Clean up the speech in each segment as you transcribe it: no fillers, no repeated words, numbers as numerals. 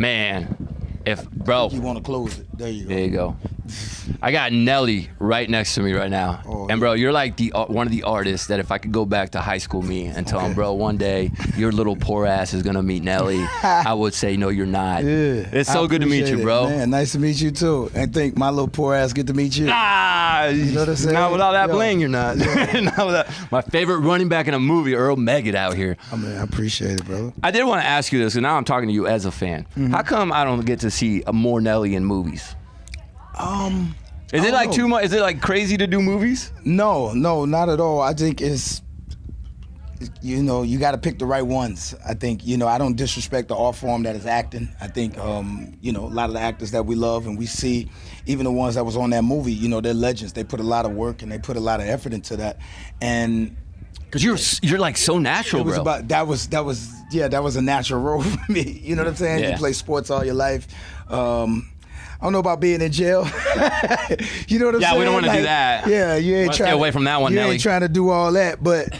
Man, bro. You want to close it? There you go. There you go. I got Nelly right next to me right now. Oh, and bro, you're like one of the artists that if I could go back to high school me and tell him, bro, one day your little poor ass is gonna meet Nelly, I would say, no, you're not. Yeah, it's so good to meet you, bro. Man, nice to meet you too. And think my little poor ass get to meet you. You know what I'm saying? Not without that bling, you're not. Not without, my favorite running back in a movie, Earl Meggett out here. I mean, I appreciate it, brother. I did want to ask you this, and now I'm talking to you as a fan. How come I don't get to see more Nelly in movies? Is it like too much? Is it like crazy to do movies? No, not at all. I think it's, you got to pick the right ones. I think, I don't disrespect the art form that is acting. I think, a lot of the actors that we love and we see, even the ones that was on that movie, they're legends. They put a lot of work and they put a lot of effort into that. And because you're like so natural, bro. That was a natural role for me. You know what I'm saying? Yeah. You play sports all your life. I don't know about being in jail. You know what I'm saying? Yeah, we don't want to do that. Yeah, you ain't trying. Stay away from that one, Nelly. You ain't trying to do all that, but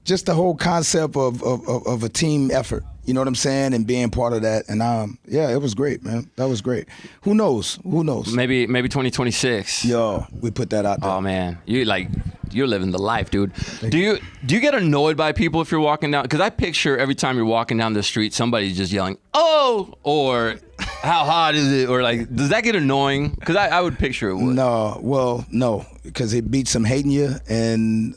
just the whole concept of a team effort. You know what I'm saying? And being part of that, and it was great, man. That was great. Who knows? Maybe 2026. Yo, we put that out there. Oh man, you're living the life, dude. Do you get annoyed by people if you're walking down? Because I picture every time you're walking down the street, somebody's just yelling, "Oh!" or "How hot is it?" Or like, does that get annoying? Because I would picture it would. No, because it beats some hating you, and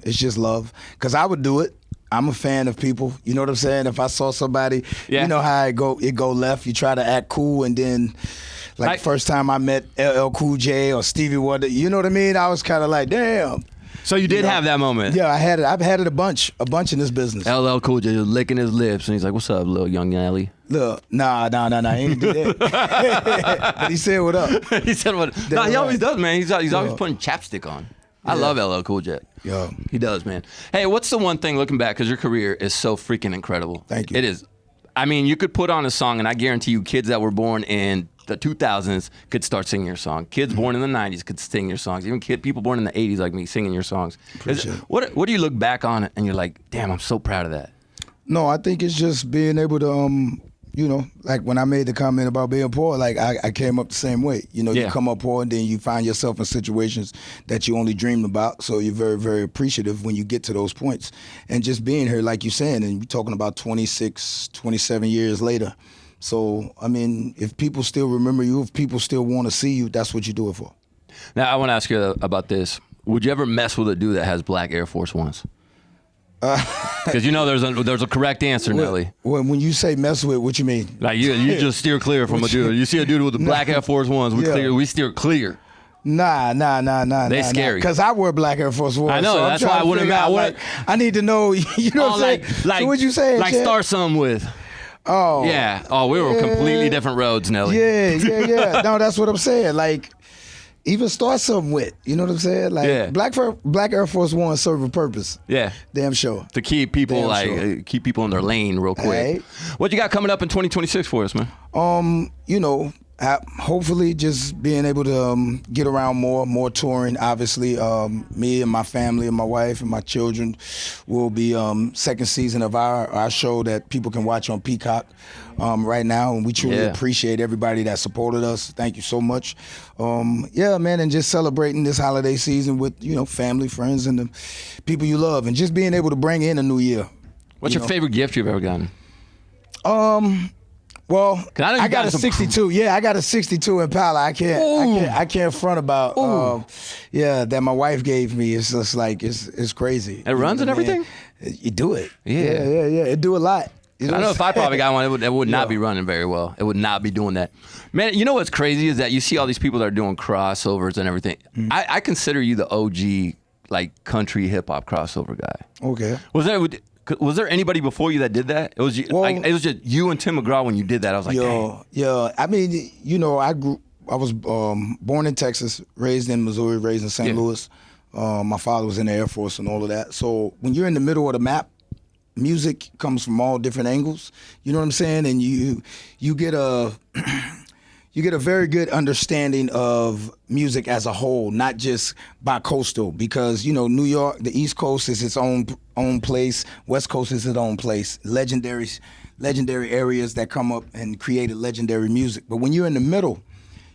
it's just love. Because I would do it. I'm a fan of people. You know what I'm saying? If I saw somebody, you know how it go left. You try to act cool, and then. Like first time I met LL Cool J or Stevie Wonder, you know what I mean? I was kind of like, damn. So you did have that moment? Yeah, I had it. I've had it a bunch in this business. LL Cool J was licking his lips, and he's like, "What's up, little young Nelly?" Look, nah, he ain't do that. But he said what up. He said what up. No, he always does, man. He's always putting chapstick on. I love LL Cool J. Yeah. He does, man. Hey, what's the one thing, looking back, because your career is so freaking incredible. Thank you. It is. I mean, you could put on a song, and I guarantee you kids that were born in the 2000s could start singing your song. Kids born in the 90s could sing your songs. Even people born in the 80s like me singing your songs. What do you look back on it and you're like, damn, I'm so proud of that? No, I think it's just being able to, like when I made the comment about being poor, like I came up the same way. You come up poor and then you find yourself in situations that you only dreamed about. So you're very, very appreciative when you get to those points. And just being here, like you're saying, and you're talking about 26, 27 years later. So, I mean, if people still remember you, if people still want to see you, that's what you do it for. Now, I want to ask you about this. Would you ever mess with a dude that has black Air Force Ones? Because there's a correct answer, Nelly. When you say mess with, what you mean? Like you just steer clear from a dude. You see a dude with the black Air Force Ones, we steer clear. Nah. They scary. Because I wear black Air Force Ones. I know, so that's why I wouldn't. I need to know, you know what I'm saying? So what you saying, like Chad? Start Some with. Oh. Yeah. Oh, we were completely different roads, Nelly. Yeah. No, that's what I'm saying. Like, even start something with. You know what I'm saying? Like, black Air Force One serve a purpose. Yeah. Damn sure. To keep people keep people in their lane real quick. Right. What you got coming up in 2026 for us, man? Hopefully just being able to get around more touring. Obviously, me and my family and my wife and my children will be second season of our show that people can watch on Peacock right now, and we truly appreciate everybody that supported us. Thank you so much. Man, and just celebrating this holiday season with family, friends, and the people you love, and just being able to bring in a new year. What's your favorite gift you've ever gotten? Well, I got a 62. Yeah, I got a 62 Impala. I can't front about. That my wife gave me. It's just like it's crazy. It runs and everything. You do it. Yeah. It do a lot. I know if I probably got one, it would not be running very well. It would not be doing that. Man, you know what's crazy is that you see all these people that are doing crossovers and everything. Mm-hmm. I consider you the OG like country hip hop crossover guy. Okay. Was there anybody before you that did that? It was it was just you and Tim McGraw when you did that. I was like, yeah. I mean, I was born in Texas, raised in Missouri, raised in St. Louis. My father was in the Air Force and all of that. So when you're in the middle of the map, music comes from all different angles. You know what I'm saying? And you get a very good understanding of music as a whole, not just bi-coastal, because New York, the East Coast is its own place, West Coast is its own place. Legendary legendary areas that come up and created legendary music. But when you're in the middle,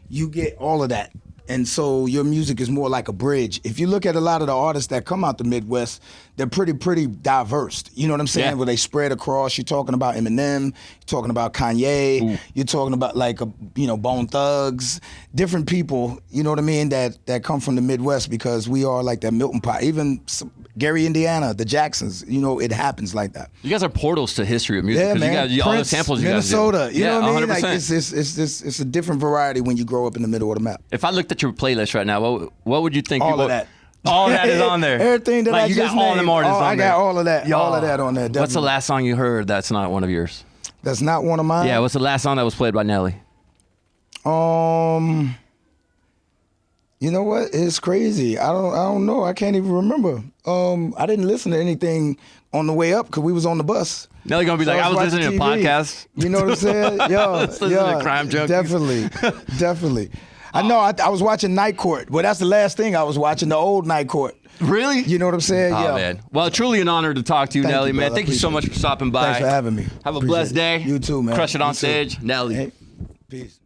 you get all of that. And so your music is more like a bridge. If you look at a lot of the artists that come out the Midwest, they're pretty diverse. You know what I'm saying? Yeah. Where they spread across. You're talking about Eminem, you're talking about Kanye, you're talking about like Bone Thugs, different people. You know what I mean? That come from the Midwest because we are like that melting pot. Even Gary, Indiana, the Jacksons. You know, it happens like that. You guys are portals to history of music. Yeah, 'cause man. You got all the Prince, samples you Minnesota. guys do. You know what I mean? 100%. Like it's a different variety when you grow up in the middle of the map. If I looked at your playlist right now, what would you think? All of that. All that is on there. Everything that like I you just got all named, them artists on I there. got all of that. Yo. All of that on there. Definitely. What's the last song you heard that's not one of yours? That's not one of mine? Yeah, what's the last song that was played by Nelly? You know what? It's crazy. I don't know. I can't even remember. I didn't listen to anything on the way up because we was on the bus. Nelly gonna be So like, I was watching listening to TV. podcasts. You know what I'm saying? Yeah, Listening to Crime Junkies. Definitely. I know. I was watching Night Court. Well, that's the last thing I was watching. The old Night Court. Really? You know what I'm saying? Oh, Yeah. man. Well, truly an honor to talk to you, Thank Nelly, you, man. brother. Thank you so much for stopping by. Thanks for having me. Have a Appreciate blessed it. day. You too, man. Crush it on You too. stage. Nelly. Hey, peace.